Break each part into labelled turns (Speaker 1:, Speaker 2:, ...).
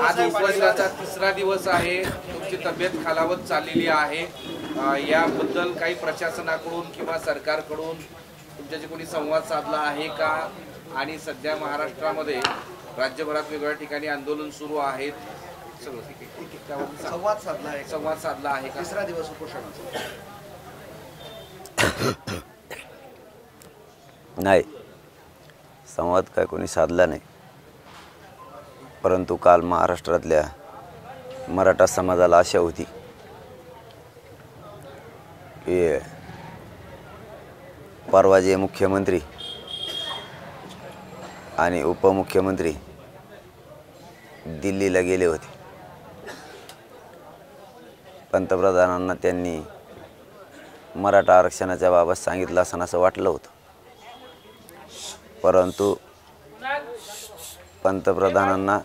Speaker 1: आज उपवासाचा तिसरा दिवस आहे. तुमची तब्येत खालावत चाललेली आहे. याबद्दल काही प्रशासनाकडून किंवा सरकारकडून तुमच्याशी कोणी संवाद साधला आहे का? आणि सध्या महाराष्ट्रामध्ये राज्यभरात वेगवेगळ्या ठिकाणी आंदोलन सुरू आहेत. संवाद साधला आहे का?
Speaker 2: तिसरा दिवस उपोषणाचा
Speaker 3: नाही, संवाद काय कोणी साधला नाही. परंतु काल महाराष्ट्रातल्या मराठा समाजाला आशा होती की परवा जे मुख्यमंत्री आणि उपमुख्यमंत्री दिल्लीला गेले होते, पंतप्रधानांना त्यांनी मराठा आरक्षणाच्या बाबत सांगितलं असं वाटलं होतं. परंतु पंतप्रधानांना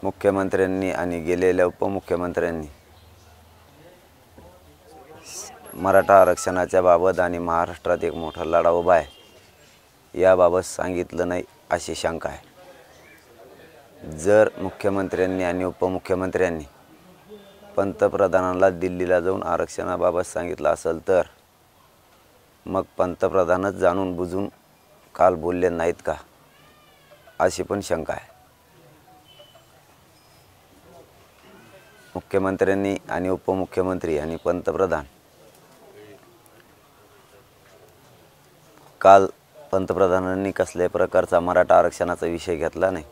Speaker 3: मुख्यमंत्र्यांनी आणि गेलेल्या उपमुख्यमंत्र्यांनी मराठा आरक्षणाच्या बाबत आणि महाराष्ट्रात एक मोठा लढा उभा आहे याबाबत सांगितलं नाही अशी शंका आहे. जर मुख्यमंत्र्यांनी आणि उपमुख्यमंत्र्यांनी पंतप्रधानांना दिल्लीला जाऊन आरक्षणाबाबत सांगितलं असेल तर मग पंतप्रधानच जाणून बुजून काल बोलले नाहीत का अशी पण शंका आहे. मुख्यमंत्र्यांनी आणि उपमुख्यमंत्री आणि पंतप्रधान काल पंतप्रधानांनी कसल्याही प्रकारचा मराठा आरक्षणाचा विषय घेतला नाही.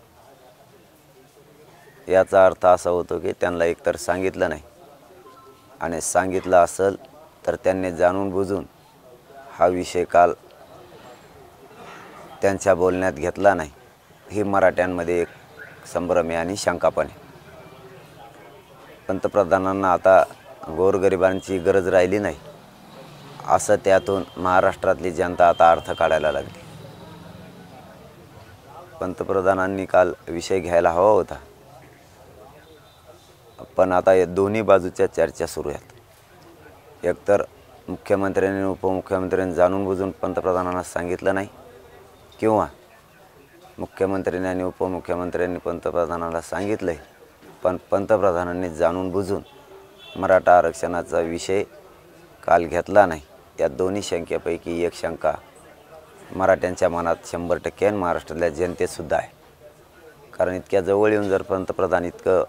Speaker 3: याचा अर्थ असा होतो की त्यांना एकतर सांगितलं नाही आणि सांगितलं असेल तर त्यांनी जाणून बुजून हा विषय काल त्यांच्या बोलण्यात घेतला नाही. ही मराठ्यांमध्ये एक संभ्रम आहे आणि शंका पण आहे. पंतप्रधानांना आता गोरगरिबांची गरज राहिली नाही असं त्यातून महाराष्ट्रातली जनता आता अर्थ काढायला लागली. पंतप्रधानांनी काल विषय घ्यायला हवा होता, पण आता या दोन्ही बाजूच्या चर्चा सुरू आहेत. एकतर मुख्यमंत्र्यांनी आणि उपमुख्यमंत्र्यांनी जाणून बुजून पंतप्रधानांना सांगितलं नाही, किंवा मुख्यमंत्र्यांनी आणि उपमुख्यमंत्र्यांनी पंतप्रधानांना सांगितलं आहे पण पंतप्रधानांनी जाणून बुजून मराठा आरक्षणाचा विषय काल घेतला नाही. या दोन्ही शंकेपैकी एक शंका मराठ्यांच्या मनात 100% आणि महाराष्ट्रातल्या जनतेतसुद्धा आहे. कारण इतक्या जवळ येऊन जर पंतप्रधान इतकं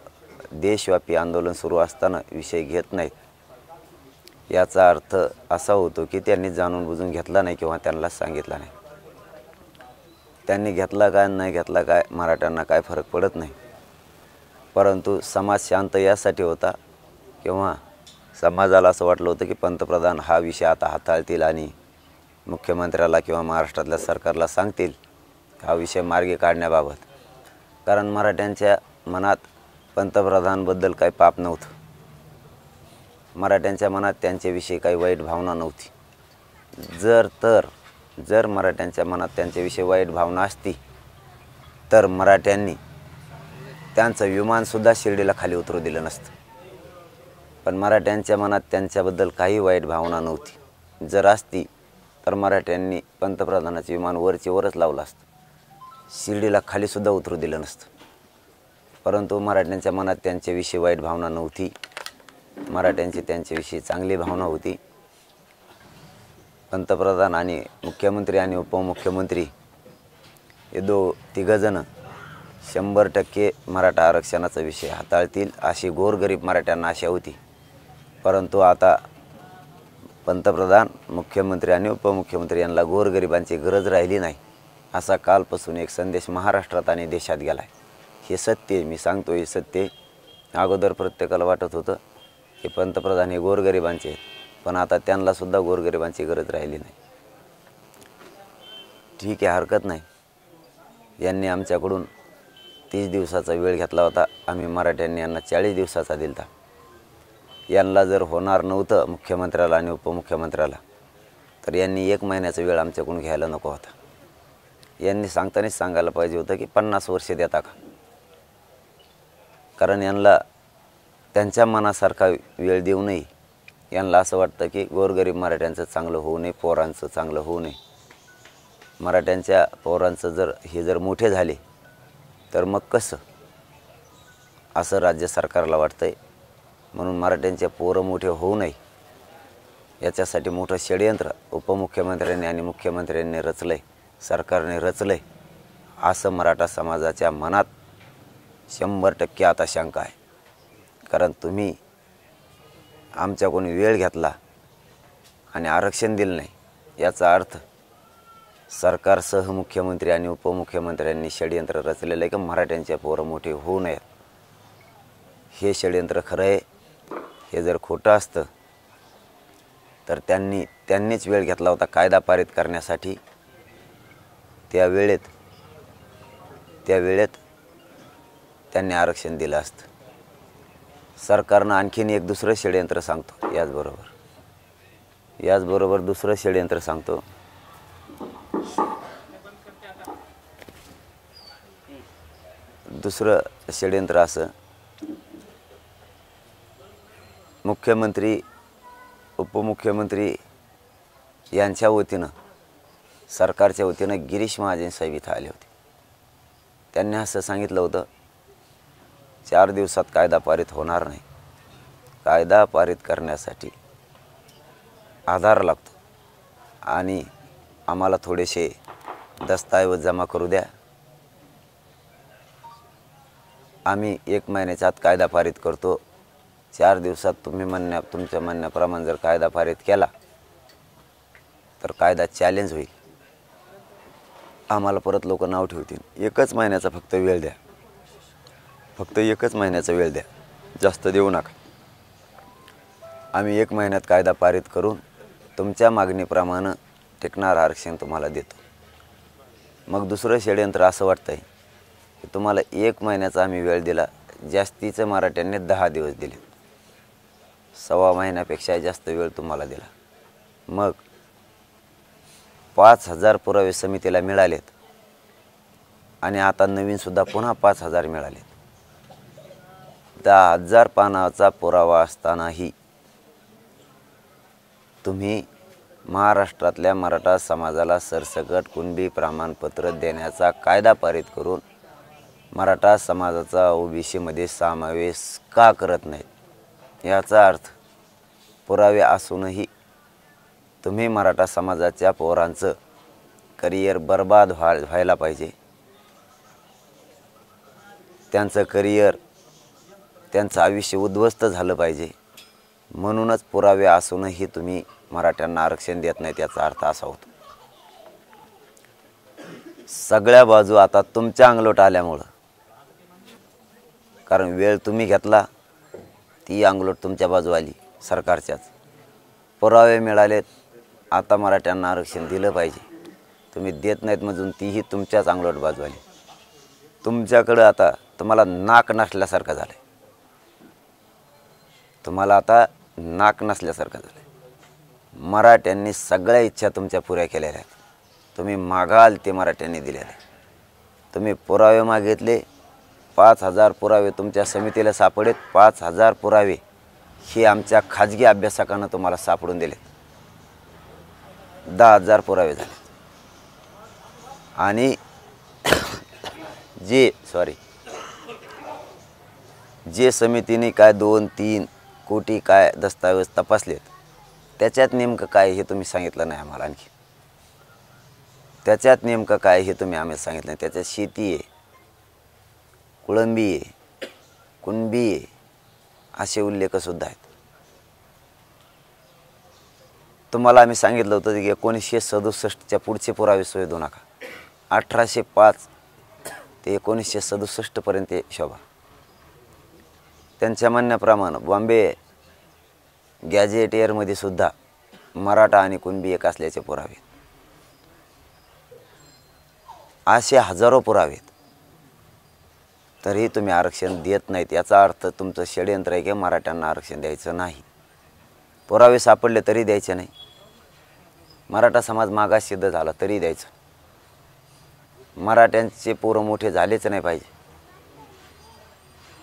Speaker 3: देशव्यापी आंदोलन सुरू असताना विषय घेत नाहीत, याचा अर्थ असा होतो की त्यांनी जाणून बुजून घेतला नाही किंवा त्यांना सांगितलं नाही. त्यांनी घेतला काय नाही घेतला काय मराठ्यांना काय फरक पडत नाही. परंतु समाज शांत यासाठी होता किंवा समाजाला असं वाटलं होतं की पंतप्रधान हा विषय आता हाताळतील आणि मुख्यमंत्र्याला किंवा महाराष्ट्रातल्या सरकारला सांगतील हा विषय मार्गी काढण्याबाबत. कारण मराठ्यांच्या मनात पंतप्रधानबद्दल काही पाप नव्हतं. मराठ्यांच्या मनात त्यांच्याविषयी काही वाईट भावना नव्हती. जर मराठ्यांच्या मनात त्यांच्याविषयी वाईट भावना असती तर मराठ्यांनी त्यांचं विमानसुद्धा शिर्डीला खाली उतरू दिलं नसतं. पण मराठ्यांच्या मनात त्यांच्याबद्दल काही वाईट भावना नव्हती. जर असती तर मराठ्यांनी पंतप्रधानाचं विमान वरच लावलं असतं, शिर्डीला खालीसुद्धा उतरू दिलं नसतं. परंतु मराठ्यांच्या मनात त्यांच्याविषयी वाईट भावना नव्हती. मराठ्यांची त्यांच्याविषयी चांगली भावना होती. पंतप्रधान आणि मुख्यमंत्री आणि उपमुख्यमंत्री हे तिघंजणं 100% मराठा आरक्षणाचा विषय हाताळतील अशी गोरगरीब मराठ्यांना आशा होती. परंतु आता पंतप्रधान, मुख्यमंत्री आणि उपमुख्यमंत्री यांना गोरगरिबांची गरज राहिली नाही असा कालपासून एक संदेश महाराष्ट्रात आणि देशात गेला आहे. हे सत्य आहे, मी सांगतो हे सत्य आहे. अगोदर प्रत्येकाला वाटत होतं की पंतप्रधान हे गोरगरिबांचे आहेत, पण आता त्यांनासुद्धा गोरगरिबांची गरज राहिली नाही. ठीक आहे, हरकत नाही. यांनी आमच्याकडून 30 दिवसाचा वेळ घेतला होता. आम्ही मराठ्यांनी यांना 40 दिवसाचा दिला. यांना जर होणार नव्हतं मुख्यमंत्र्याला आणि उपमुख्यमंत्र्याला तर यांनी 1 महिन्याचा वेळ आमच्याकडून घ्यायला नको होता. यांनी सांगतानाच सांगायला पाहिजे होतं की 50 वर्ष देता का. कारण यांना त्यांच्या मनासारखा वेळ देऊ नये. यांना असं वाटतं की गोरगरीब मराठ्यांचं चांगलं होऊ नये, पोरांचं चांगलं होऊ नये. मराठ्यांच्या पोरांचं जर मोठे झाले तर मग कसं असं राज्य सरकारला वाटतंय. म्हणून मराठ्यांचे पोरं मोठे होऊ नये याच्यासाठी मोठं षडयंत्र उपमुख्यमंत्र्यांनी आणि मुख्यमंत्र्यांनी रचलंय, सरकारने रचलंय, असं मराठा समाजाच्या मनात 100% आता शंका आहे. कारण तुम्ही आमच्या कोणी वेळ घेतला आणि आरक्षण दिलं नाही, याचा अर्थ सरकारसह मुख्यमंत्री आणि उपमुख्यमंत्र्यांनी षडयंत्र रचलेलं आहे की मराठ्यांचे पोरं मोठे होऊ नयेत. हे षडयंत्र खरं आहे. हे जर खोटं असतं तर त्यांनीच वेळ घेतला होता कायदा पारित करण्यासाठी. त्या वेळेत त्यांनी आरक्षण दिलं असतं. सरकारनं आणखीन एक दुसरं षडयंत्र सांगतो. याचबरोबर दुसरं षडयंत्र सांगतो. दुसरं षडयंत्र असं, मुख्यमंत्री उपमुख्यमंत्री यांच्या वतीनं सरकारच्या वतीनं गिरीश महाजन साहेब इथं आले होते. त्यांनी असं सांगितलं होतं 4 दिवसात कायदा पारित होणार नाही. कायदा पारित करण्यासाठी आधार लागतो आणि आम्हाला थोडेसे दस्तऐवज जमा करू द्या. आम्ही 1 महिन्याच्या आत कायदा पारित करतो. 4 दिवसात तुमच्या म्हणण्याप्रमाणे जर कायदा पारित केला तर कायदा चॅलेंज होईल. आम्हाला परत लोक नाव ठेवतील. 1 महिन्याचा फक्त वेळ द्या. फक्त 1 महिन्याचा वेळ द्या, जास्त देऊ नका. आम्ही 1 महिन्यात कायदा पारित करून तुमच्या मागणीप्रमाणे टिकणार आरक्षण तुम्हाला देतो. मग दुसरं षडयंत्र असं वाटतंय की तुम्हाला 1 महिन्याचा आम्ही वेळ दिला, जास्तीचं मराठ्यांनी 10 दिवस दिले, 1.25 महिन्यापेक्षा जास्त वेळ तुम्हाला दिला. मग 5,000 पुरावे समितीला मिळालेत आणि आता नवीनसुद्धा पुन्हा 5,000 मिळालेत. 10,000 पानाचा पुरावा असतानाही तुम्ही महाराष्ट्रातल्या मराठा समाजाला सरसकट कुणबी प्रमाणपत्र देण्याचा कायदा पारित करून मराठा समाजाचा ओबीसीमध्ये समावेश का करत नाहीत? याचा अर्थ पुरावे असूनही तुम्ही मराठा समाजाच्या पोरांचं करिअर बर्बाद व्हायला पाहिजे, त्यांचं करिअर, त्यांचं आयुष्य उद्ध्वस्त झालं पाहिजे, म्हणूनच पुरावे असूनही तुम्ही मराठ्यांना आरक्षण देत नाहीत. याचा अर्थ असा होतो सगळ्या बाजू आता तुमच्या अंगलोट आल्यामुळं, कारण वेळ तुम्ही घेतला, ती अंगलोट तुमच्या बाजू आली सरकारच्याच. पुरावे मिळालेत, आता मराठ्यांना आरक्षण दिलं पाहिजे, तुम्ही देत नाहीत म्हणून तीही तुमच्याच अंगलोट बाजू आली. तुमच्याकडं आता तुम्हाला नाक नसल्यासारखं झालं आहे. तुम्हाला आता नाक नसल्यासारखं झालं आहे. मराठ्यांनी सगळ्या इच्छा तुमच्या पुऱ्या केलेल्या आहेत. तुम्ही मागाल ते मराठ्यांनी दिलेले आहे. तुम्ही पुरावे मागितले, 5,000 पुरावे तुमच्या समितीला सापडेत. 5,000 पुरावे हे आमच्या खाजगी अभ्यासकांना तुम्हाला सापडून दिलेत. 10,000 पुरावे झाले. आणि जे समितीने काय 2-3 कोटी काय दस्तावेज तपासलेत, त्याच्यात नेमकं काय हे तुम्ही सांगितलं नाही आम्हाला. आणखी त्याच्यात नेमकं काय हे तुम्ही आम्हाला सांगितलं नाही. त्याच्यात शेती आहे, कुळंबी आहे, कुणबी आहे, असे उल्लेखसुद्धा आहेत. तुम्हाला आम्ही सांगितलं होतं की 1967च्या पुढचे पुरावे शोधू नका. 1805 ते 1967पर्यंत शोभा. त्यांच्या म्हणण्याप्रमाणे बॉम्बे गॅजेटियरमध्ये सुद्धा मराठा आणि कुणबी एक असल्याचे पुरावे, असे हजारो पुरावे आहेत. तरी तुम्ही आरक्षण देत नाहीत. याचा अर्थ तुमचं षडयंत्र आहे की मराठ्यांना आरक्षण द्यायचं नाही. पुरावे सापडले तरी द्यायचे नाही. मराठा समाज मागास सिद्ध झाला तरी द्यायचं. मराठ्यांचे पोरं मोठे झालेच नाही पाहिजे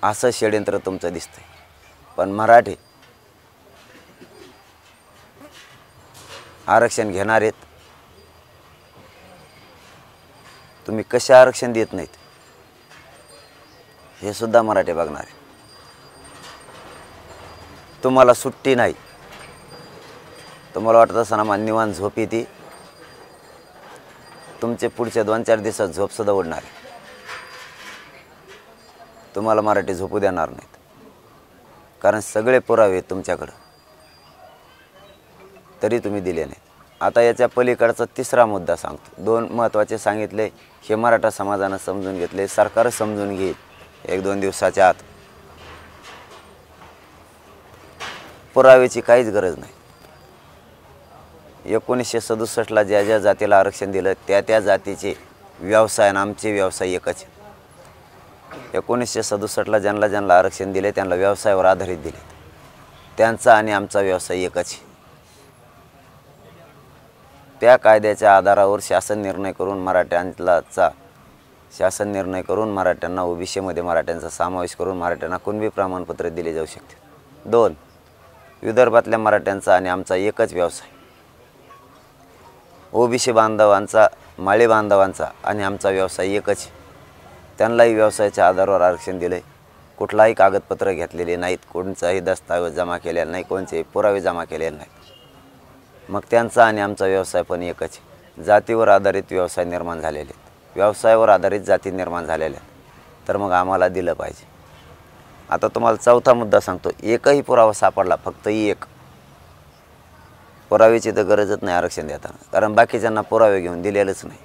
Speaker 3: असं षडयंत्र तुमचं दिसतंय. पण मराठे आरक्षण घेणार आहेत. तुम्ही कसे आरक्षण देत नाहीत हे सुद्धा मराठे बघणार आहे. तुम्हाला सुट्टी नाही. तुम्हाला वाटत असताना मला निवांत झोप येते. तुमचे पुढच्या 2-4 दिवसात झोपसुद्धा उडणार आहे. तुम्हाला मराठी झोपू देणार नाहीत, कारण सगळे पुरावे आहेत तुमच्याकडं, तरी तुम्ही दिले नाहीत. आता याच्या पलीकडचा तिसरा मुद्दा सांगतो. 2 महत्त्वाचे सांगितले, हे मराठा समाजानं समजून घेतले, सरकार समजून घेईल 1-2 दिवसाच्या आत. पुराव्याची काहीच गरज नाही. 1967ला ज्या ज्या जातीला आरक्षण दिलं त्या जातीचे व्यवसाय आणि आमचे व्यवसाय एकच. 1967ला ज्यांना आरक्षण दिले त्यांना व्यवसायावर आधारित दिले. त्यांचा आणि आमचा व्यवसाय एकच. त्या कायद्याच्या आधारावर शासन निर्णय करून मराठ्यांना ओबीसीमध्ये मराठ्यांचा समावेश करून मराठ्यांना कुणबी प्रमाणपत्र दिले जाऊ शकते. 2, विदर्भातल्या मराठ्यांचा आणि आमचा एकच व्यवसाय. ओबीसी बांधवांचा, माळी बांधवांचा आणि आमचा व्यवसाय एकच. त्यांनाही व्यवसायाच्या आधारावर आरक्षण दिले. कुठलाही कागदपत्र घेतलेले नाहीत, कोणताही दस्तावेज जमा केलेला नाही, कोणतेही पुरावे जमा केलेले नाहीत. मग त्यांचा आणि आमचा व्यवसाय पण एकच. जातीवर आधारित व्यवसाय निर्माण झालेले आहेत, व्यवसायावर आधारित जाती निर्माण झालेल्या आहेत, तर मग आम्हाला दिलं पाहिजे. आता तुम्हाला चौथा मुद्दा सांगतो. एकही पुरावा सापडला, फक्त एक. पुराव्याची तर गरजच नाही आरक्षण देताना, कारण बाकीच्यांना पुरावे घेऊन दिलेलंच नाही.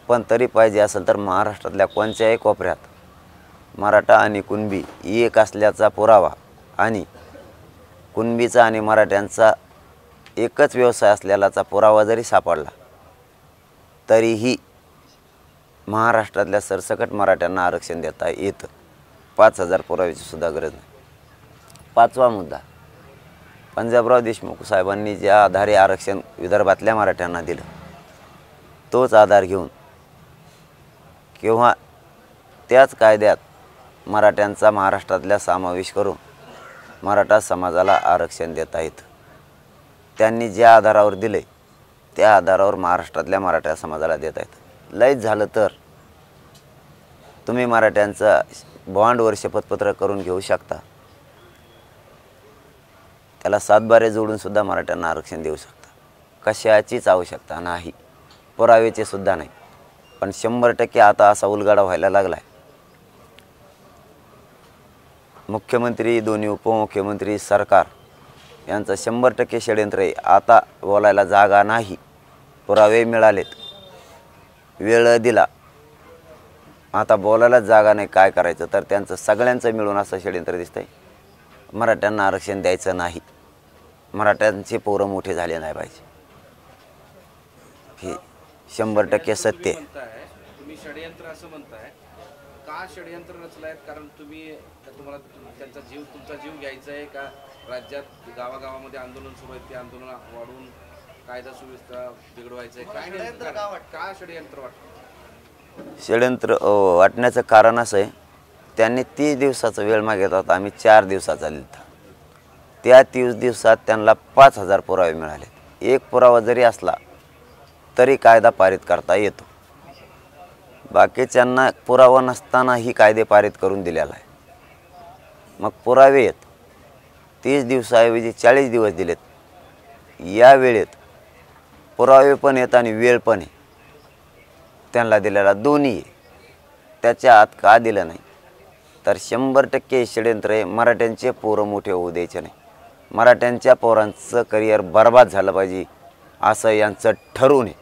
Speaker 3: पण तरी पाहिजे असेल तर महाराष्ट्रातल्या कोणत्याही कोपऱ्यात मराठा आणि कुणबी एक असल्याचा पुरावा आणि कुणबीचा आणि मराठ्यांचा एकच व्यवसाय असलेलाचा पुरावा जरी सापडला तरीही महाराष्ट्रातल्या सरसकट मराठ्यांना आरक्षण देता येतं. 5,000 पुराव्याची सुद्धा गरज नाही. 5वा मुद्दा, पंजाबराव देशमुख साहेबांनी ज्या आधारे आरक्षण विदर्भातल्या मराठ्यांना दिलं तोच आधार घेऊन किंवा त्याच कायद्यात मराठ्यांचा महाराष्ट्रातल्या समावेश करून मराठा समाजाला आरक्षण देता येतं. त्यांनी ज्या आधारावर दिले त्या आधारावर महाराष्ट्रातल्या मराठा समाजाला देता येतं. लयच झालं तर तुम्ही मराठ्यांचा बॉन्डवर शपथपत्र करून घेऊ शकता. त्याला 7 बारे जोडूनसुद्धा मराठ्यांना आरक्षण देऊ शकता. कशाचीच आवश्यकता नाही, पुराव्याचे सुद्धा नाही. पण 100% आता असा उलगडा व्हायला लागला आहे. मुख्यमंत्री, दोन्ही उपमुख्यमंत्री, सरकार यांचं 100% षडयंत्र आहे. आता बोलायला जागा नाही, पुरावे मिळालेत, वेळ दिला, आता बोलायलाच जागा नाही. काय करायचं तर त्यांचं सगळ्यांचं मिळून असं षडयंत्र दिसतंय. मराठ्यांना आरक्षण द्यायचं नाही, मराठ्यांचे पोरं मोठे झाले नाही पाहिजे. हे 100% सत्य आहे.
Speaker 1: तुम्ही षडयंत्र असं म्हणताय, का षडयंत्र रचलाय? कारण तुम्हाला तुमचा जीव घ्यायचा आहे का? राज्यात गावागावामध्ये आंदोलन सुरू आहे, ते आंदोलन वाढवून कायदा सुव्यवस्था बिघडवायचं आहे? काय षडयंत्र वाटतं?
Speaker 3: षडयंत्र वाटण्याचं कारण असं आहे, त्यांनी 30 दिवसाचा वेळ मागितला होता, आम्ही 4 दिवसाचा लिहिला. त्या 30 दिवसात त्यांना 5,000 पुरावे मिळाले. एक पुरावा जरी असला तरी कायदा पारित करता येतो. बाकीच्यांना पुरावा नसतानाही कायदे पारित करून दिलेला आहे. मग पुरावे आहेत, 30 दिवसाऐवजी 40 दिवस दिलेत. या वेळेत पुरावे पण आहेत आणि वेळ पण आहे. त्यांना दिलेला दोन्ही आहे. त्याच्या आत का दिलं नाही तर 100% षडयंत्र आहे. मराठ्यांचे पोरं मोठे होऊ द्यायचे नाही, मराठ्यांच्या पोरांचं करिअर बर्बाद झालं पाहिजे असं यांचं ठरवून आहे.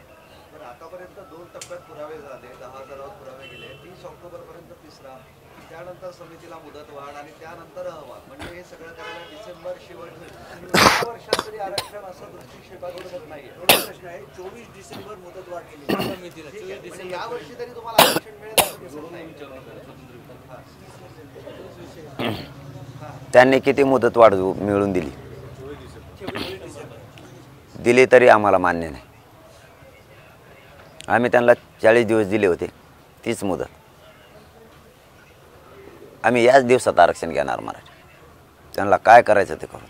Speaker 2: आतापर्यंत 2 टप्प्यात पुरावे झाले, 10,000 पुरावे गेले. 30 ऑक्टोबरपर्यंत तिसरा, त्यानंतर समितीला मुदतवाढ आणि त्यानंतर अहवाल. म्हणजे हे सगळं करायला डिसेंबर शेवट वर्षात तरी आरक्षण असं दृष्टिक्षेपाकडे होत नाही. प्रश्न आहे, 24 डिसेंबर मुदतवाढ केली समितीला. या वर्षी तरी तुम्हाला आरक्षण मिळेल असं दिसत नाही.
Speaker 3: त्यांनी किती मुदतवाढ मिळून दिली तरी आम्हाला मान्य नाही. आम्ही त्यांना 40 दिवस दिले होते, तीच मुदत. आम्ही याच दिवसात आरक्षण घेणार मराठी. त्यांना काय करायचं ते करू.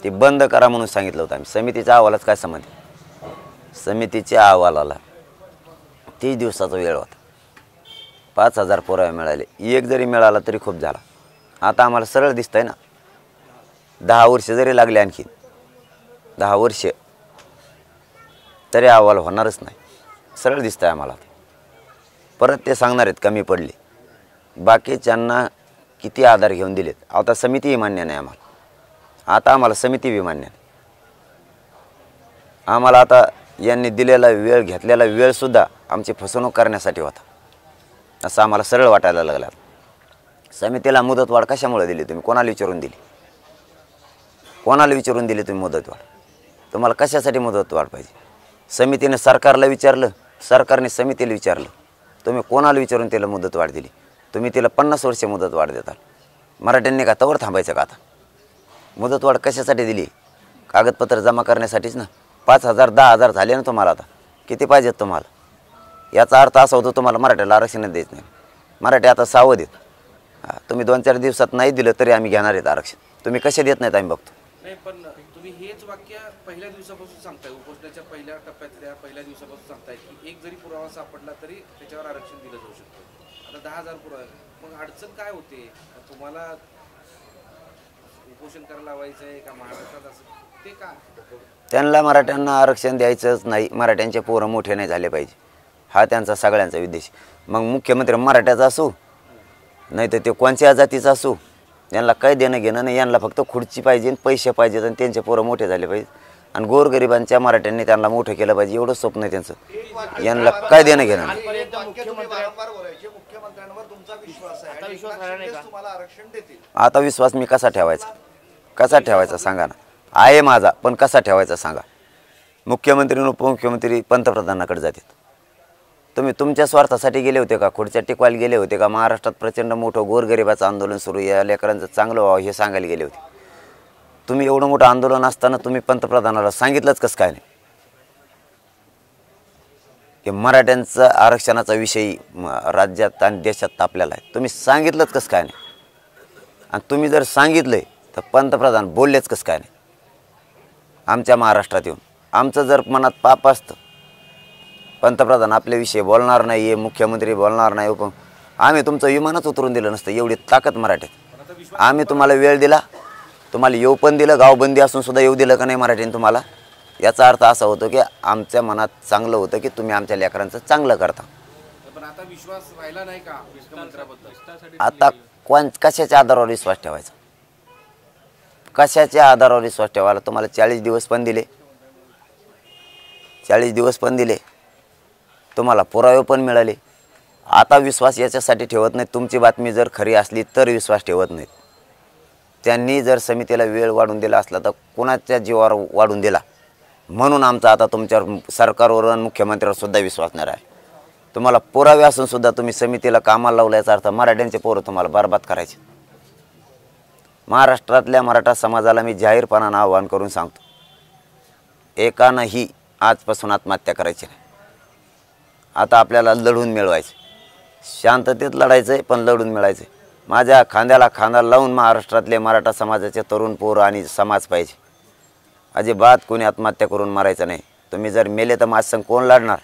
Speaker 3: ते बंद करा म्हणून सांगितलं होतं आम्ही. समितीच्या अहवालाच काय संबंध? समितीच्या अहवालाला 30 दिवसाचा वेळ होता. 5,000 पुरावे मिळाले. एक जरी मिळाला तरी खूप झाला. आता आम्हाला सरळ दिसतंय ना, 10 वर्ष जरी लागले आणखी 10 वर्ष तरी अहवाल होणारच नाही. सरळ दिसतं आहे आम्हाला. परत ते सांगणार आहेत कमी पडले. बाकीच्यांना किती आधार घेऊन दिलेत. आता समितीही मान्य नाही आम्हाला. आता आम्हाला समिती बी मान्य नाही. आम्हाला आता यांनी दिलेला वेळ घेतलेला वेळसुद्धा आमची फसवणूक करण्यासाठी होता असं आम्हाला सरळ वाटायला लागलं. समितीला मुदतवाढ कशामुळे दिली तुम्ही? कोणाला विचारून दिली? कोणाला विचारून दिली तुम्ही मुदतवाढ? तुम्हाला कशासाठी मुदतवाढ पाहिजे? समितीने सरकारला विचारलं, सरकारने समितीला विचारलं, तुम्ही कोणाला विचारून तिला मुदतवाढ दिली? तुम्ही तिला 50 वर्ष मुदतवाढ देताल. मराठ्यांनी का तवर थांबायचं का? आता मुदतवाढ कशासाठी दिली? कागदपत्र जमा करण्यासाठीच ना. 5,000 10,000 झाले ना तुम्हाला. आता किती पाहिजेत तुम्हाला? याचा अर्थ असा होतो तुम्हाला मराठ्याला आरक्षण देत नाही. मराठी आता सावध आहेत. तुम्ही 2-4 दिवसात नाही दिलं तरी आम्ही घेणार आहेत आरक्षण. तुम्ही कसे देत नाहीत आम्ही बघतो.
Speaker 1: नाही, पण तुम्ही हेच वाक्य पहिल्या दिवसापासून सांगताय. उपोषणाच्या पहिल्या टप्प्यातल्या पहिल्या दिवसापासून सांगताय की एक जरी पुरावा सापडला तरी त्याच्यावर आरक्षण दिलं जाऊ शकतं. आता 10,000 पुरावे, मग अडचण काय होते? तुम्हाला उपोषण करायला लावायचं आहे का महाराष्ट्रात? असं ते का?
Speaker 3: त्यांना मराठ्यांना आरक्षण द्यायचंच नाही. मराठ्यांचे पोरं मोठे नाही झाले पाहिजे हा त्यांचा सगळ्यांचा उद्देश. मग मुख्यमंत्री मराठ्याचा असू नाही तर ते कोणत्या जातीचा असू, यांना काही देणं घेणं नाही. यांना फक्त खुर्ची पाहिजे, पैसे पाहिजेत आणि त्यांचे पोरं मोठे झाले पाहिजे आणि गोरगरिबांच्या मराठ्यांनी त्यांना मोठं केलं पाहिजे एवढं स्वप्न आहे त्यांचं. यांना काय देणं घेणं नाही.
Speaker 2: मुख्यमंत्र्यांवर तुमचा विश्वास आहे आणि एकनाथ शिंदेच तुम्हाला आरक्षण देतील.
Speaker 3: आता विश्वास मी कसा ठेवायचा? कसा ठेवायचा सांगा ना. आहे माझा, पण कसा ठेवायचा सांगा. मुख्यमंत्री आणि उपमुख्यमंत्री पंतप्रधानाकडे जातात. तुम्ही तुमच्या स्वार्थासाठी गेले होते का? खुर्च्या टिकवायला गेले होते का? महाराष्ट्रात प्रचंड मोठं गोरगरिबाचं आंदोलन सुरू, या लेकरांचं चांगलं व्हावं हे सांगायला गेले होते. तुम्ही एवढं मोठं आंदोलन असताना तुम्ही पंतप्रधानाला सांगितलंच कसं काय नाही की मराठ्यांचं आरक्षणाचा विषयी राज्यात आणि देशात तापलेला आहे? तुम्ही सांगितलंच कसं काय नाही? आणि तुम्ही जर सांगितलंय तर पंतप्रधान बोललेच कसं काय नाही आमच्या महाराष्ट्रात येऊन? आमचं जर मनात पाप असतं पंतप्रधान आपल्याविषयी बोलणार नाही आहे, मुख्यमंत्री बोलणार नाही, आम्ही तुमचं विमानच उतरून दिलं नसतं. एवढी ताकद मराठीत. आम्ही तुम्हाला वेळ दिला, तुम्हाला येऊ पण दिलं, गावबंदी असून सुद्धा येऊ दिलं का नाही मराठीने तुम्हाला? याचा अर्थ असा होतो की आमच्या मनात चांगलं होतं की तुम्ही आमच्या लेकरांचं चांगलं करता.
Speaker 1: पण आता विश्वास राहिला नाही का मुख्यमंत्र्याबद्दल?
Speaker 3: आता कशाच्या आधारावर विश्वास ठेवायचा? कशाच्या आधारावर विश्वास ठेवायला? तुम्हाला 40 दिवस पण दिले, 40 दिवस पण दिले, तुम्हाला पुरावे पण मिळाले. आता विश्वास याच्यासाठी ठेवत नाहीत. तुमची बातमी जर खरी असली तर विश्वास ठेवत नाहीत. त्यांनी जर समितीला वेळ वाढून दिला असला तर कोणाच्या जीवावर वाढून दिला म्हणून आमचा आता तुमच्यावर सरकारवर आणि मुख्यमंत्र्यावर सुद्धा विश्वास नाही आहे. तुम्हाला पुरावे असून सुद्धा तुम्ही समितीला कामाला लावला याचा अर्थ मराठ्यांचे पोरं तुम्हाला बरबाद करायचे. महाराष्ट्रातल्या मराठा समाजाला मी जाहीरपणानं आवाहन करून सांगतो, एकानंही आजपासून आत्महत्या करायची नाही. आता आपल्याला लढून मिळवायचं, शांततेत लढायचं आहे पण लढून मिळायचं. माझ्या खांद्याला खांदा लावून महाराष्ट्रातले मराठा समाजाचे तरुण पोरं आणि समाज पाहिजे. अजिबात कोणी आत्महत्या करून मारायचं नाही. तुम्ही जर मेले तर माझ संग कोण लढणार?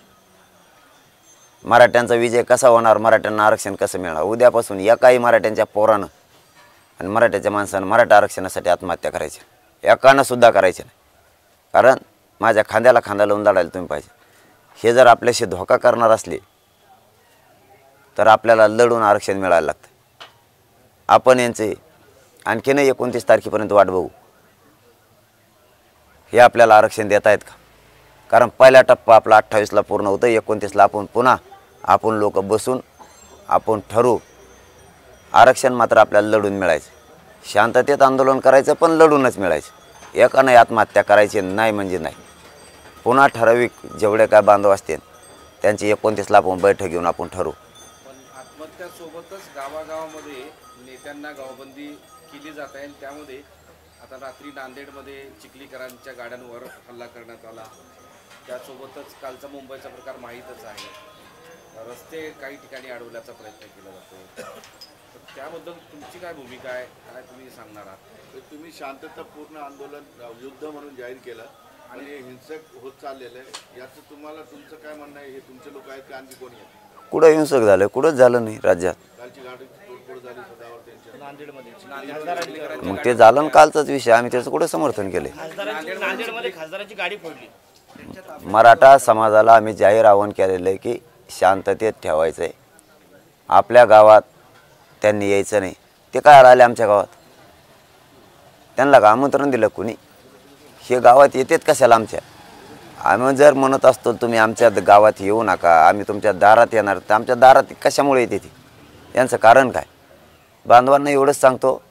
Speaker 3: मराठ्यांचा विजय कसा होणार? मराठ्यांना आरक्षण कसं मिळणार? उद्यापासून एकाही मराठ्यांच्या पोरानं आणि मराठ्याच्या माणसानं मराठा आरक्षणासाठी आत्महत्या करायची एकानं सुद्धा करायची नाही. कारण माझ्या खांद्याला खांदा लावून लढायला तुम्ही पाहिजे. हे जर आपल्याशी धोका करणार असले तर आपल्याला लढून आरक्षण मिळायला लागतं. आपण यांचे आणखीन 29 तारखेपर्यंत वाट बघू. हे आपल्याला आरक्षण देता आहेत का? कारण पहिला टप्पा आपला 28ला पूर्ण होतं. 29ला आपण पुन्हा लोक बसून आपण ठरवू. आरक्षण मात्र आपल्याला लढून मिळायचं. शांततेत आंदोलन करायचं पण लढूनच मिळायचं. एकानं आत्महत्या करायची नाही म्हणजे नाही. पुन्हा ठराविक जेवढे काय बांधव असतील त्यांची 29ला आपण बैठक घेऊन आपण ठरवू.
Speaker 1: पण आत्महत्यासोबतच गावागावामध्ये नेत्यांना गावबंदी केली जात आहे. त्यामध्ये आता रात्री नांदेडमध्ये चिखलीकरांच्या गाड्यांवर हल्ला करण्यात आला. त्यासोबतच कालचा मुंबईचा प्रकार माहीतच आहे. रस्ते काही ठिकाणी अडवण्याचा प्रयत्न केला जातो. त्याबद्दल तुमची काय भूमिका आहे? काय तुम्ही सांगणार आहात?
Speaker 4: तुम्ही शांततापूर्ण आंदोलन युद्ध म्हणून जाहीर केलं आणि हिंसक होत चाललेलं आहे. याचं तुम्हाला तुमचं काय म्हणणं आहे? हे तुमचे लोक आहेत का आणखी कोणी आहेत?
Speaker 3: कुठं हिंसक झालं, कुठंच झालं नाही राज्यात.
Speaker 4: कालची गाडी तोडफोड झाली सदावर्ते यांच्या
Speaker 3: मग ते झालं ना कालचाच विषय, आम्ही त्याचं कुठं समर्थन केलं.
Speaker 5: नांदेडमध्ये खासदाराची गाडी फोडली.
Speaker 3: मराठा समाजाला आम्ही जाहीर आवाहन केलेलं आहे की शांततेत ठेवायचं आहे. आपल्या गावात त्यांनी यायचं नाही. ते काय आले आमच्या गावात? त्यांना का आमंत्रण दिलं कुणी? हे गावात येतेत कशाला आमच्या? आम्ही जर म्हणत असतो तुम्ही आमच्या गावात येऊ नका, आम्ही तुमच्या दारात येणार, तर आमच्या दारात कशामुळे येते ती? यांचं कारण काय? बांधवांना एवढंच सांगतो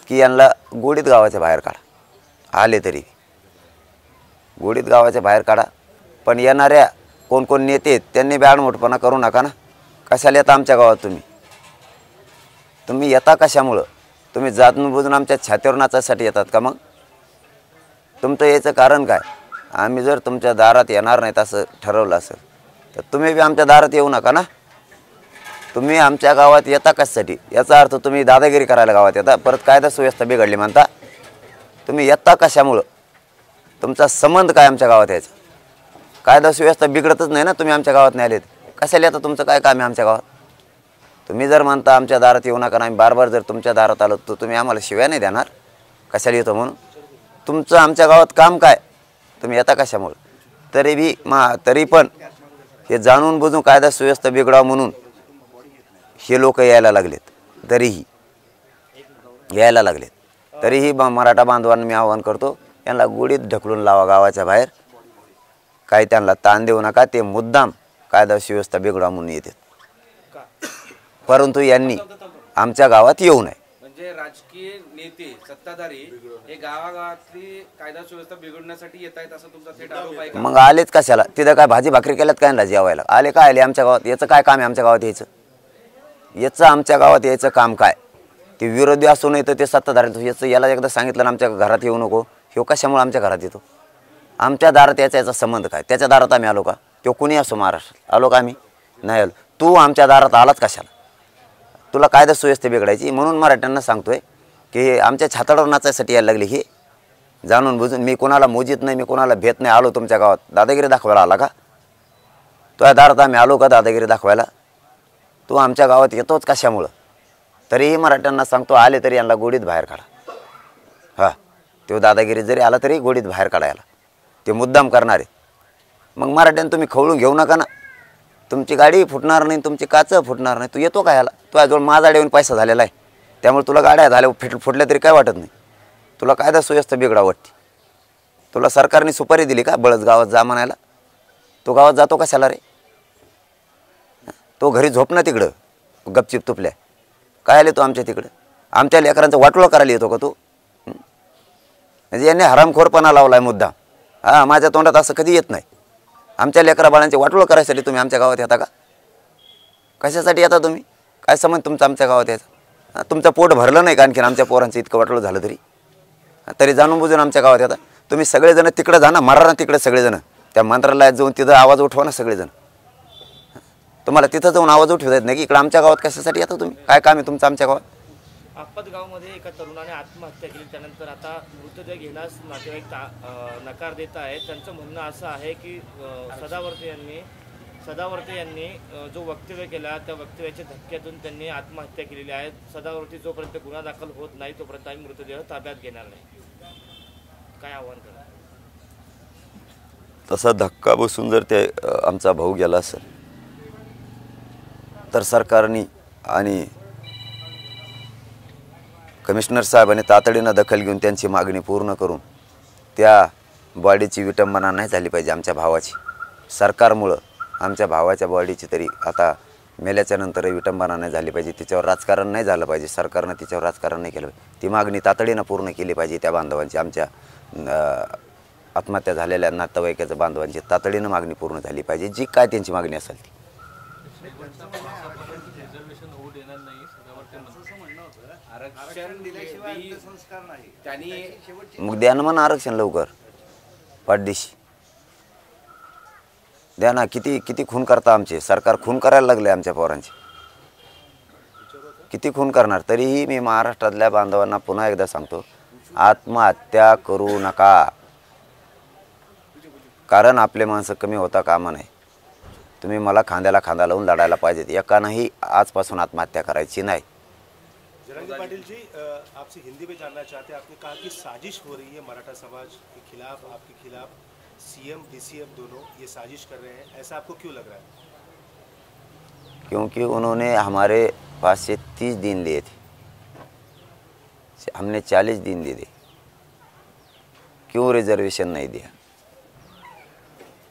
Speaker 3: की यांना गोडीत गावाच्या बाहेर काढा. आले तरी गोडीत गावाच्या बाहेर काढा. पण येणाऱ्या कोण कोण नेते आहेत त्यांनी बी आडमोठपणा करू नका ना. कशाला येता आमच्या गावात तुम्ही? तुम्ही येता कशामुळं? तुम्ही जाणून बुजून आमच्या छातीवर नाचायसाठी येतात का? मग तुमचं याचं कारण काय? आम्ही जर तुमच्या दारात येणार नाहीत असं ठरवलं असेल तर तुम्ही बी आमच्या दारात येऊ नका ना. तुम्ही आमच्या गावात येता कशासाठी? याचा अर्थ तुम्ही दादागिरी करायला गावात येता, परत कायदा सुव्यवस्था बिघडली म्हणता. तुम्ही येता कशामुळं? तुमचा संबंध काय आमच्या गावात यायचा? कायदा सुव्यवस्था बिघडतच नाही ना. तुम्ही आमच्या गावात नाही आलेत, कशाला येतं? तुमचं काय काम आहे आमच्या गावात? तुम्ही जर म्हणता आमच्या दारात येऊ नका, आम्ही बार बार जर तुमच्या दारात आलो तर तुम्ही आम्हाला शिव्या नाही देणार कशाला येतो म्हणून? तुमचं आमच्या गावात काम काय? तुम्ही येता कशामुळं? तरी पण हे जाणून बुजून कायदा सुव्यवस्था बिघडावं म्हणून हे लोक यायला लागलेत. तरीही यायला लागलेत. तरीही मराठा बांधवांना मी आवाहन करतो, यांना गोडीत ढकलून लावा गावाच्या बाहेर. काही त्यांना ताण देऊ नका. ते मुद्दाम कायदा सुव्यवस्था बिघडवा म्हणून येतात, परंतु यांनी आमच्या गावात येऊ नये.
Speaker 1: म्हणजे राजकीय नेते सत्ताधारी हे गावागावातली कायदा सुव्यवस्था बिघडण्यासाठी येत आहेत असं तुमचा थेट आरोप आहे का?
Speaker 3: मग आलेच कशाला? तिथं काय भाजी भाकरी केल्यात काय ना जेवायला? आले काय आले आमच्या गावात? याचं काय काम आहे आमच्या गावात यायचं? याचं आमच्या गावात यायचं काम काय? ते विरोधी असू नये तर ते सत्ताधारी. याचं याला एकदा सांगितलं ना आमच्या घरात येऊ नको, ह्यो कशामुळे आमच्या घरात येतो? आमच्या दारात याचा संबंध काय? त्याच्या दारात आम्ही आलो का? तो कुणी असो महाराष्ट्रात आलो का? आम्ही नाही आलो. तू आमच्या दारात आलाच कशाला? तुला कायदा सुव्यवस्था बिघडायची म्हणून मराठ्यांना सांगतोय की आमच्या छाताडावर नाचायसाठी यायला लागली. हे जाणून बुजून. मी कोणाला मोजित नाही, मी कोणाला भेट नाही. आलो तुमच्या गावात दादागिरी दाखवायला आला का? तुझ्या दारात आम्ही आलो का दादागिरी दाखवायला? तू आमच्या गावात येतोच कशामुळं? तरीही मराठ्यांना सांगतो, आले तरी यांना गोडीत बाहेर काढा. हां, तो दादागिरी जरी आला तरी गोडीत बाहेर काढायला. ते मुद्दाम करणारे. मग मराठ्यांना तुम्ही खवळून घेऊ नका ना. तुमची गाडी फुटणार नाही, तुमची काचं फुटणार नाही. तू येतो का याला? तुझ्याजवळ माझा येऊन पैसा झालेला आहे, त्यामुळे तुला गाड्या झाल्या फुटल्या तरी काय वाटत नाही. तुला कायदा सुव्यवस्था बिघडा वाटते. तुला सरकारने सुपारी दिली का बळच गावात जा म्हणायला? तो गावात जातो कशाला रे? तो घरी झोप ना तिकडं गपचिप तुपल्या. काय आले तो आमच्या तिकडं? आमच्या लेकरांचं वाटोळं करायला येतो का तू? म्हणजे यांनी हरामखोरपणा लावला आहे मुद्दा. हां, माझ्या तोंडात असं कधी येत नाही. आमच्या लेकरा बाळांचे वाटोळं करायसाठी तुम्ही आमच्या गावात येता का? कशासाठी येता तुम्ही? काय संबंध तुमचं आमच्या गावात यायचा? तुमचं पोट भरलं नाही का आणखीन आमच्या पोरांचं इतकं वाटोळं झालं तरी जाणून बुजून आमच्या गावात येतात. तुम्ही सगळेजण तिकडे जा ना, मारा ना तिकडे सगळेजण. त्या मंत्रालयात जाऊन तिथं आवाज उठवा ना सगळेजण. तुम्हाला तिथं जाऊन आवाज उठवता येत नाही की इकडे आमच्या गावात कशासाठी येता तुम्ही? काय काम आहे तुमचं आमच्या गावात?
Speaker 5: आपत गावामध्ये एका तरुणाने आत्महत्या केली, त्यानंतर आता मृतदेह घेण्यास नातेवाईक नकार देत आहेत. त्यांचं म्हणणं असं आहे की सदावर्ते यांनी जो वक्तव्य केला त्या वक्तव्याच्या धक्क्यातून त्यांनी आत्महत्या केलेली आहे. सदावर्ती जोपर्यंत गुन्हा दाखल होत नाही तोपर्यंत आम्ही मृतदेह ताब्यात घेणार नाही. काय आव्हान करा?
Speaker 3: तसा धक्का बसून जर ते आमचा भाऊ गेला असेल तर सरकारने आणि कमिशनर साहेबांनी तातडीनं दखल घेऊन त्यांची मागणी पूर्ण करून त्या बॉडीची विटंबना नाही झाली पाहिजे आमच्या भावाची. सरकारमुळं आमच्या भावाच्या बॉडीची तरी आता मेल्याच्या नंतर विटंबना नाही झाली पाहिजे. तिच्यावर राजकारण नाही झालं पाहिजे. सरकारनं तिच्यावर राजकारण नाही केलं पाहिजे. ती मागणी तातडीनं पूर्ण केली पाहिजे. त्या बांधवांची, आमच्या आत्महत्या झालेल्या नातेवाईकाच्या बांधवांची तातडीनं मागणी पूर्ण झाली पाहिजे. जी काय त्यांची मागणी असेल ती. मग द्या ना म्हणा आरक्षण लवकर. पाठदिशी द्या ना. किती खून करता आमचे? सरकार खून करायला लागले आमच्या पोरांचे. किती खून करणार? तरीही मी महाराष्ट्रातल्या बांधवांना पुन्हा एकदा सांगतो, आत्महत्या करू नका. कारण आपले माणसं कमी होता कामा नाही. तुम्ही मला खांद्याला खांदा लावून लढायला पाहिजेत, एकानंही आजपासून आत्महत्या करायची नाही।
Speaker 6: जरंगे पाटिल जी, आपसे हिंदी में जानना चाहते हैं, आपने कहा कि साजिश हो रही है मराठा समाज के खिलाफ, आपके खिलाफ, सीएम डीसीएम दोनों ये साजिश कर रहे हैं, ऐसा आपको क्यों लग रहा है?
Speaker 3: क्योंकि उन्होंने हमारे पास से 30 दिन लिए थे, हमने 40 दिन लिए थे, क्यों रिजर्वेशन नहीं दिया?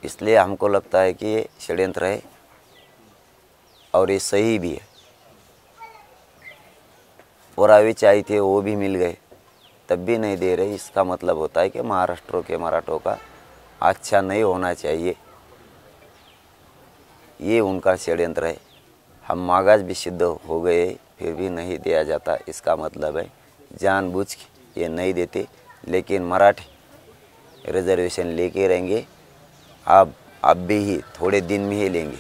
Speaker 3: इसलिए हमको लगता है कि ये षड्यंत्र है और ये सही भी है। पुरावे चाहिए थे, वो भी मिल गए, तब भी नहीं दे रहे। इसका मतलब होता है कि महाराष्ट्र के मराठों का अच्छा नहीं होना चाहिए, ये उनका षड्यंत्र है। हम मागाज भी सिद्ध हो गए फिर भी नहीं दिया जाता, इसका मतलब है जानबूझ के ये नहीं देते। लेकिन मराठी रिजर्वेशन लेके रहेंगे, अब भी ही थोड़े दिन में ही लेंगे,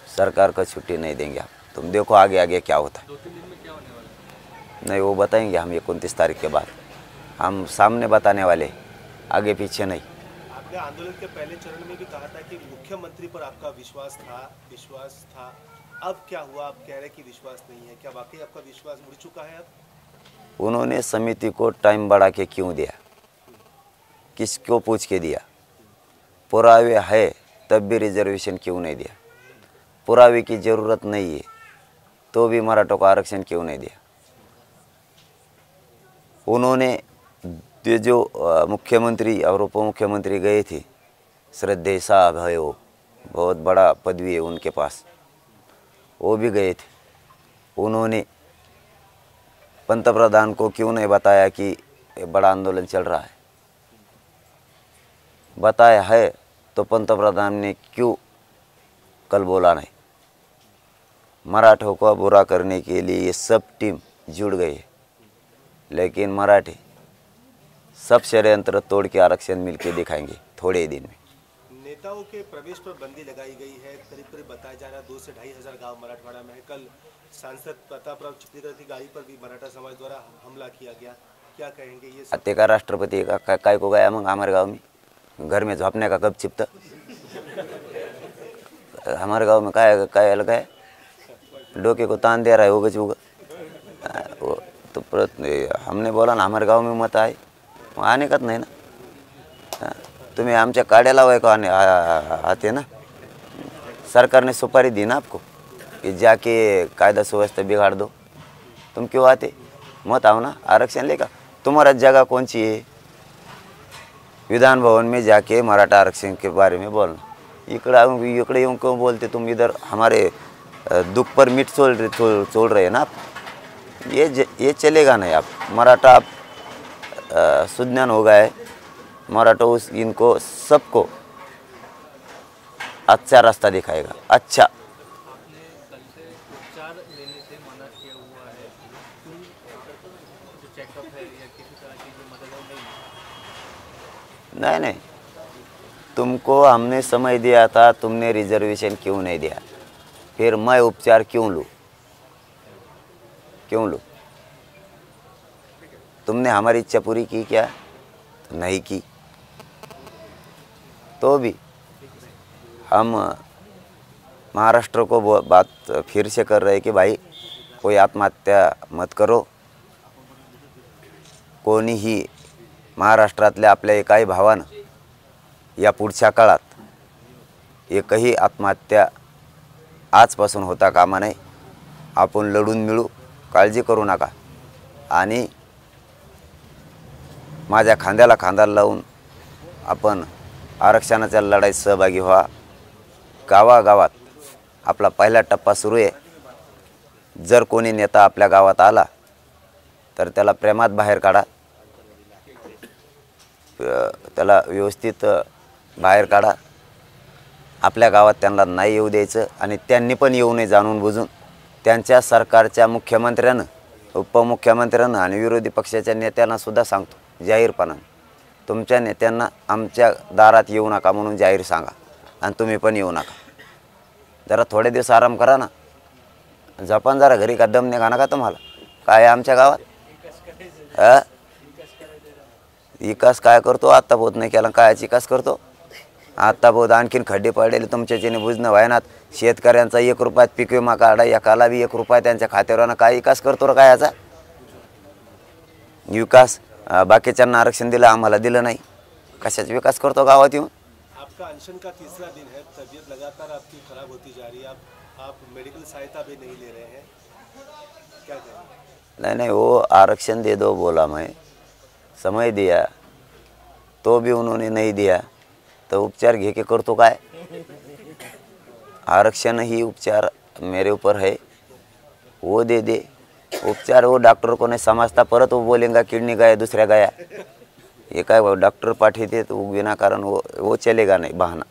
Speaker 3: सरकार को छुट्टी नहीं देंगे। आप तुम देखो आगे आगे क्या होता है।
Speaker 7: 2-3 दिन में क्या होने वाला है?
Speaker 3: नहीं, वो बताएंगे हम 29 तारीख के बाद, हम सामने बताने वाले, आगे पीछे नहीं।
Speaker 6: आपने आंदोलन के पहले चरण में भी कहा था कि मुख्यमंत्री पर आपका विश्वास था, अब क्या हुआ? आप कह रहे हैं कि विश्वास नहीं है, क्या वाकई आपका विश्वास उड़ चुका है अब?
Speaker 3: उन्होंने समिति को टाइम बढ़ा के क्यों दिया, किसको पूछ के दिया? पुरावे है तब भी रिजर्वेशन क्यों नहीं दिया? पुरावे की ज़रूरत नहीं है तो भी मराठों को आरक्षण क्यों नहीं दिया? उन्होंने ये जो मुख्यमंत्री और उप मुख्यमंत्री गए थे, श्रद्धेय साहब है, वो बहुत बड़ा पदवी है उनके पास, वो भी गए थे। उन्होंने पंतप्रधान को क्यों नहीं बताया कि ये बड़ा आंदोलन चल रहा है? बताया है तो पंतप्रधान ने क्यों कल बोला नहीं? मराठों को बुरा करने के लिए ये सब टीम जुड़ गई है, लेकिन मराठी सब षड्यंत्र तोड़ के आरक्षण मिल के दिखाएंगे थोड़े दिन में।
Speaker 6: नेताओं के प्रवेश पर बंदी लगाई गई है, करीब करीब बताया जा रहा है 2 से 2.5 हज़ार गाँव मराठवाड़ा में है। कल सांसद प्रतापराव चिखलीकर की गाड़ी पर भी मराठा समाज द्वारा हमला किया गया, क्या कहेंगे? ये सब
Speaker 3: हत्या का राष्ट्रपति का काय को गया मग हमारे गांव में, घर में झोंपने का कब चिपता? हमारे गांव में काय अलग है, डोके को तान दे रहा है वो बचूगा। वो तो हमने बोला ना हमारे गांव में मत आए, आने का नहीं ना, तुम्हें आमच्या काड्या लावाय को आते ना। सरकार ने सुपारी दी ना आपको कि जाके कायदा सुव्यवस्था बिगाड़ दो, तुम क्यों आते? मत आओ ना, आरक्षण लेगा। तुम्हारा जगह कौन सी है? विधान भवन में जाके मराठा आरक्षण के बारे में बोलना। इकड़े यूँ क्यों बोलते तुम? इधर हमारे दुख पर मिट छोड़ रहे हैं ना आप। ये चलेगा नहीं। आप मराठा आप सुज्ञान हो गए, मराठा उस इनको सबको अच्छा रास्ता दिखाएगा। अच्छा
Speaker 7: आपने कल से उपचार लेने से मना किया हुआ है, क्यों? जो चेकअप है या किसी तरह की जो मदद है
Speaker 3: नहीं, तुमको हमने समय दिया था, तुमने रिजर्वेशन क्यों नहीं दिया? फिर मैं उपचार क्यों लूँ? तुमने हमारी इच्छा पूरी की क्या? तो नहीं की। तो भी हम महाराष्ट्र को बात फिर से कर रहे हैं कि भाई कोई आत्महत्या मत करो। कोणीही महाराष्ट्रातल्या आपल्या एकाही भावानं या पुढच्या काळात एकही आत्महत्या आजपासून होता कामा नये। आपण लढून मिळू, काळजी करू नका। आणि माझ्या खांद्याला खांदा लावून आपण आरक्षणाच्या लढाईत सहभागी व्हा। गावागावात आपला पहिला टप्पा सुरू आहे। जर कोणी नेता आपल्या गावात आला तर त्याला प्रेमात बाहेर काढा, त्याला व्यवस्थित बाहेर काढा। आपल्या गावात त्यांना नाही येऊ द्यायचं आणि त्यांनी पण येऊ नये जाणून बुजून। त्यांच्या सरकारच्या मुख्यमंत्र्यांना, उपमुख्यमंत्र्यांना आणि विरोधी पक्षाच्या नेत्यांना सुद्धा सांगतो जाहीरपणाने, तुमच्या नेत्यांना आमच्या दारात येऊ नका म्हणून जाहीर सांगा आणि तुम्ही पण येऊ नका। जरा थोडे दिवस आराम करा ना, जपान जरा घरी का दम निघा नका तुम्हाला। काय आमच्या गावात विकास काय करतो? आता पोत नाही केला, कायची विकास करतो? आता बहुत आणखीन खड्डे पडलेले तुमच्याच्याने बुजणं व्हायनात. शेतकऱ्यांचा 1 रुपयात पीक विमा काढा, एकाला बी 1 रुपया त्यांच्या खात्यावर. काय विकास करतो रे काय याचा विकास? बाकीच्यांना आरक्षण दिलं, आम्हाला दिलं नाही. कशाचा विकास करतो गावात येऊन?
Speaker 6: आपका अनशन का तीसरा दिन है, तबीयत लगातार आपकी खराब होती जा रही है, आप मेडिकल सहायता भी नहीं ले रहे हैं, क्या कहें?
Speaker 3: नहीं वो आरक्षण दे दो बोला, मैं समय दिया तो भी उन्होंने नहीं दिया, तो उपचार घे के करतो काय? आरक्षण ही उपचार मेरे ऊपर है, वो दे दे उपचार. वो डॉक्टर को नहीं समझता, परत वो बोलेगा किडनी गया दूसरा गया. ये काय डॉक्टर पाठीते तो बिना कारण वो चलेगा नहीं बहाना.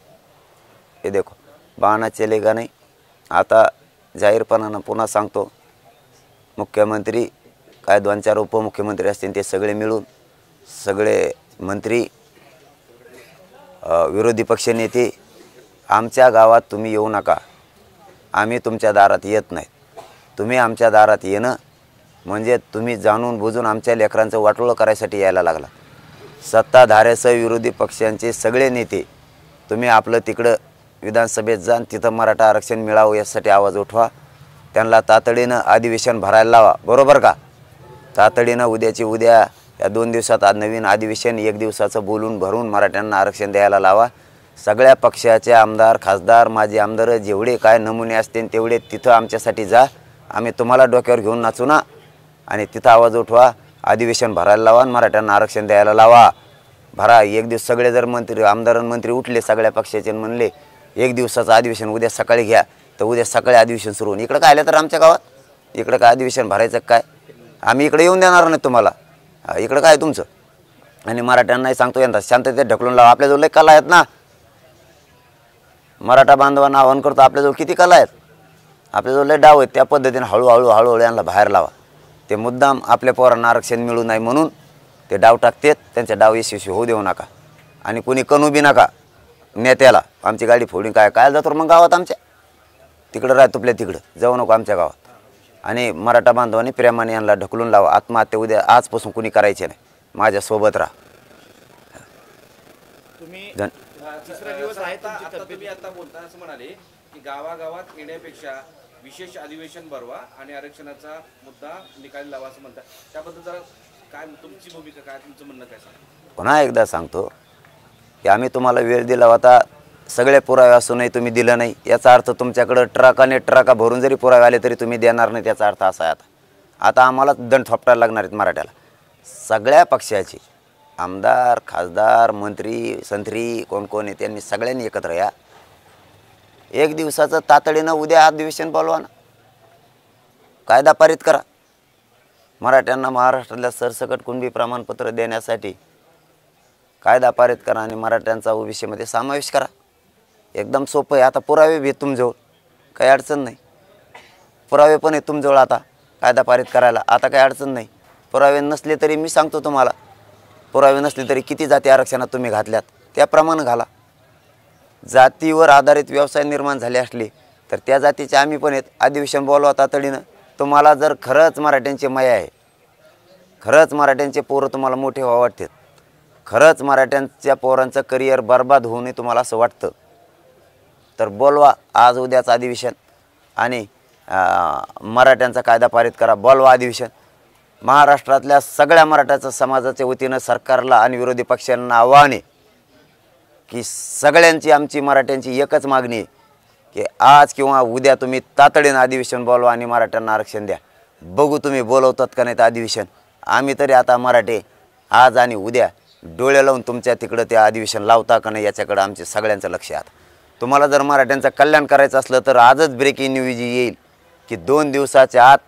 Speaker 3: हे देखो बहाना चलेगा नाही. आता जाहीरपणानं पुन्हा सांगतो, मुख्यमंत्री काय 2-4 उपमुख्यमंत्री असतील ते सगळे मिळून, सगळे मंत्री, विरोधी पक्ष नेते, आमच्या गावात तुम्ही येऊ नका, आम्ही तुमच्या दारात येत नाही. तुम्ही आमच्या दारात येणं म्हणजे तुम्ही जाणून बुजून आमच्या लेकरांचं वाटोळं करायसाठी यायला लागला. सत्ताधाऱ्यासह विरोधी पक्षांचे सगळे नेते तुम्ही आपलं तिकडं विधानसभेत जाण, तिथं मराठा आरक्षण मिळावं यासाठी आवाज उठवा. त्यांना तातडीनं अधिवेशन भरायला लावा, बरोबर का? तातडीनं उद्याची उद्या या 2 दिवसात नवीन अधिवेशन 1 दिवसाचं बोलून भरून मराठ्यांना आरक्षण द्यायला लावा. सगळ्या पक्षाचे आमदार, खासदार, माजी आमदार जेवढे काय नमुने असतील तेवढे तिथं आमच्यासाठी जा. आम्ही तुम्हाला डोक्यावर घेऊन नाचू ना. आणि तिथं आवाज उठवा, अधिवेशन भरायला लावा आणि मराठ्यांना आरक्षण द्यायला लावा. भरा 1 दिवस. सगळे जर मंत्री, आमदार मंत्री उठले सगळ्या पक्षाचे म्हणले 1 दिवसाचं अधिवेशन उद्या सकाळी घ्या, तर उद्या सकाळी अधिवेशन सुरू होऊन इकडं काय आलं तर आमच्या गावात इकडं काय अधिवेशन भरायचं काय? आम्ही इकडे येऊन देणार नाही तुम्हाला. इकडं काय तुमचं? आणि मराठ्यांनाही सांगतो यंदा शांततेत ढकलून लावा. आपल्याजवळ लय कला आहेत ना, मराठा बांधवांना आवाहन करतो, आपल्याजवळ किती कला आहेत, आपल्याजवळ लय डाव आहेत. त्या पद्धतीने हळूहळू यांना बाहेर लावा. ते मुद्दाम आपल्या पोरांना आरक्षण मिळू नाही म्हणून ते डाव टाकतात. त्यांचा डाव यशस्वी होऊ देऊ नका. आणि कोणी कणू बी नका नेत्याला. आमची गाडी फोडून काय जातो मग गावात आमच्या? तिकडं राह तुपल्या, तिकडं जाऊ नको आमच्या गावात. आणि मराठा बांधवांनी प्रेमाने यांना ढकलून लावा. आत्महत्या उद्या आजपासून कुणी करायचे नाही. माझ्यासोबत राहा.
Speaker 5: तुम्ही
Speaker 3: धन
Speaker 5: तिसरा दिवस आहे तुमची
Speaker 1: आता
Speaker 5: तब्येत.
Speaker 1: तुम्ही आता बोलताना असं म्हणाले की गावागावात येण्यापेक्षा विशेष अधिवेशन भरवा आणि आरक्षणाचा मुद्दा निकाली लावा असं म्हणतात. त्याबद्दल जरा काय तुमची भूमिका, काय तुमचं म्हणणं काय सांगा?
Speaker 3: पुन्हा एकदा सांगतो की आम्ही तुम्हाला वेळ दिला होता, सगळे पुरावे असूनही तुम्ही दिलं नाही. याचा अर्थ तुमच्याकडं ट्रका भरून जरी पुरावे आले तरी तुम्ही देणार नाही. त्याचा अर्थ असा आहे आता आम्हाला दंड थोपटायला लागणार आहेत मराठ्याला. सगळ्या पक्षाचे आमदार, खासदार, मंत्री, संत्री कोण कोण आहे त्यांनी सगळ्यांनी एकत्र या. 1 दिवसाचं तातडीनं उद्या अधिवेशन बोलवा ना, कायदा पारित करा. मराठ्यांना महाराष्ट्रातल्या सरसकट कुणबी प्रमाणपत्र देण्यासाठी कायदा पारित करा आणि मराठ्यांचा ओबीसीमध्ये समावेश करा. एकदम सोपं आहे. आता पुरावे बी तुमजवळ, काही अडचण नाही. पुरावे पण आहे तुमजवळ आता कायदा पारित करायला. आता काही अडचण नाही. पुरावे नसले तरी मी सांगतो तुम्हाला, पुरावे नसले तरी किती जाती आरक्षणात तुम्ही घातल्यात त्याप्रमाणे घाला. जातीवर आधारित व्यवसाय निर्माण झाले असले तर त्या जातीचे आम्ही पण आहेत. अधिवेशन बोलवा तातडीनं. तुम्हाला जर खरंच मराठ्यांची माया आहे, खरंच मराठ्यांचे पोरं तुम्हाला मोठे व्हावं वाटतात, खरंच मराठ्यांच्या पोरांचं करिअर बर्बाद होऊ नये तुम्हाला असं वाटतं, तर बोलवा आज उद्याचं अधिवेशन आणि मराठ्यांचा कायदा पारित करा. बोलवा अधिवेशन. महाराष्ट्रातल्या सगळ्या मराठ्याच्या समाजाच्या वतीनं सरकारला आणि विरोधी पक्षांना आव्हान आहे की सगळ्यांची, आमची मराठ्यांची एकच मागणी आहे की आज किंवा उद्या तुम्ही तातडीनं अधिवेशन बोलवा आणि मराठ्यांना आरक्षण द्या. बघू तुम्ही बोलवतात का नाही तर अधिवेशन. आम्ही तरी आता मराठे आज आणि उद्या डोळे लावून तुमच्या तिकडं ते अधिवेशन लावता का नाही याच्याकडं आमचे सगळ्यांचं लक्ष आहे. तुम्हाला जर मराठ्यांचं कल्याण करायचं असलं तर आजच ब्रेकिंग न्यूज येईल की 2 दिवसाच्या आत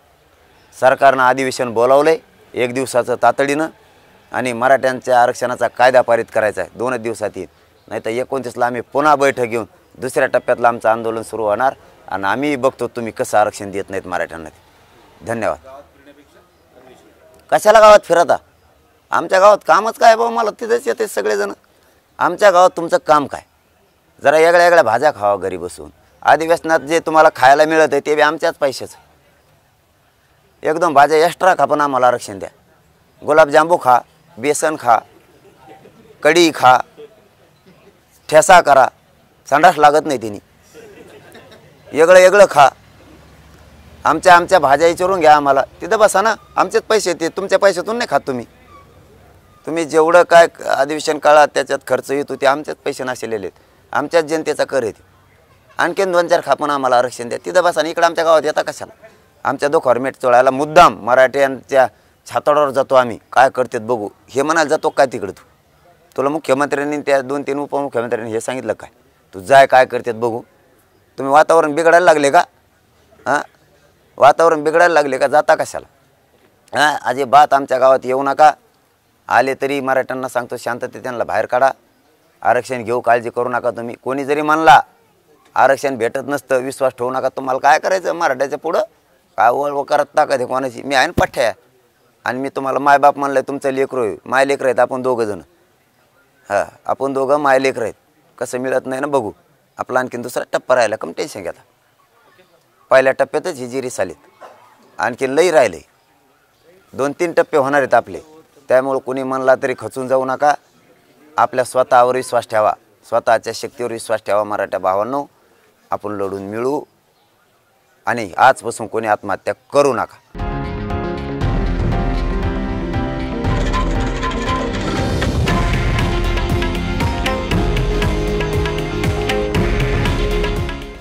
Speaker 3: सरकारनं अधिवेशन बोलावलं आहे 1 दिवसाचं तातडीनं आणि मराठ्यांच्या आरक्षणाचा कायदा पारित करायचा आहे. 2 दिवसात येईल. नाही तर 29ला आम्ही पुन्हा बैठक घेऊन दुसऱ्या टप्प्यातलं आमचं आंदोलन सुरू होणार आणि आम्ही बघतो तुम्ही कसं आरक्षण देत नाहीत मराठ्यांना. धन्यवाद. कशाला गावात फिरता? आमच्या गावात कामच काय भाऊ, मला तिथेच येते सगळेजण. आमच्या गावात तुमचं काम काय? जरा वेगळ्या भाज्या खावा घरी बसून. अधिवेशनात जे तुम्हाला खायला मिळत आहे ते बी आमच्याच पैशाचं. 1-2 भाज्या एक्स्ट्रा खा पण आम्हाला आरक्षण द्या. गुलाबजांबू खा, बेसन खा, कढी खा, ठेसा करा, संडास लागत नाही तिने, वेगळं वेगळं खा, आमच्या भाज्या विचारून घ्या आम्हाला, तिथं बसा ना, आमचेच पैसे येते, तुमच्या पैशातून नाही खात तुम्ही जेवढं काय अधिवेशन काळात त्याच्यात खर्च येतो ते आमच्याच पैसे नाशिलेले आहेत, आमच्याच जनतेचा कर येते, आणखीन 2-4 खापण आम्हाला आरक्षण द्या, तिथं बसा ना, इकडं आमच्या गावात येता कशाला, आमच्या दुखावर मीठ चोळायला मुद्दाम मराठ्यांच्या छाताडावर जातो आम्ही, काय करतात बघू हे म्हणायला जातो काय तिकडं तुला मुख्यमंत्र्यांनी त्या 2-3 उपमुख्यमंत्र्यांनी हे सांगितलं काय, तू जाय काय करतात बघू, तुम्ही वातावरण बिघडायला लागले का, हां वातावरण बिघडायला लागले का, जाता कशाला, हां अजिबात आमच्या गावात येऊ नका, आले तरी मराठ्यांना सांगतो शांततेत त्यांना बाहेर काढा, आरक्षण घेऊ, काळजी करू नका तुम्ही, कोणी जरी म्हणला आरक्षण भेटत नसतं विश्वास ठेवू नका, तुम्हाला काय करायचं मराठ्याच्या पुढं काय वळ करत टाका ते कोणाची, मी आहे ना पठ्ठ्या, आणि मी तुम्हाला मायबाप म्हणलं आहे, तुमचं लेकरू आहे, माय लेकरं आहेत आपण दोघं जण, हां आपण दोघं माय लेकरं आहेत, कसं मिळत नाही ना बघू, आपला आणखीन दुसरा टप्पा राहिला कम टेन्शन घेता, पहिल्या टप्प्यातच ही जिरी चालीत, आणखीन लई राहिले, 2-3 टप्पे होणार आहेत आपले, त्यामुळे कोणी म्हणला तरी खचून जाऊ नका, आपल्या स्वतःवर विश्वास ठेवा, स्वतःच्या शक्तीवर विश्वास ठेवा मराठा भावांनो, आपण लढून मिळू आणि आजपासून कोणी आत्महत्या करू नका.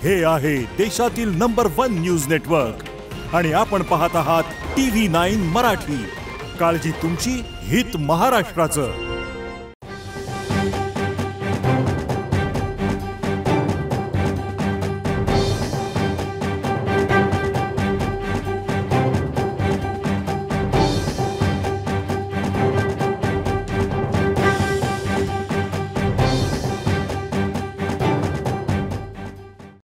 Speaker 8: हे आहे देशातील नंबर 1 न्यूज नेटवर्क आणि आपण पाहत आहात TV9 मराठी. काळजी तुमची, हित महाराष्ट्राचं.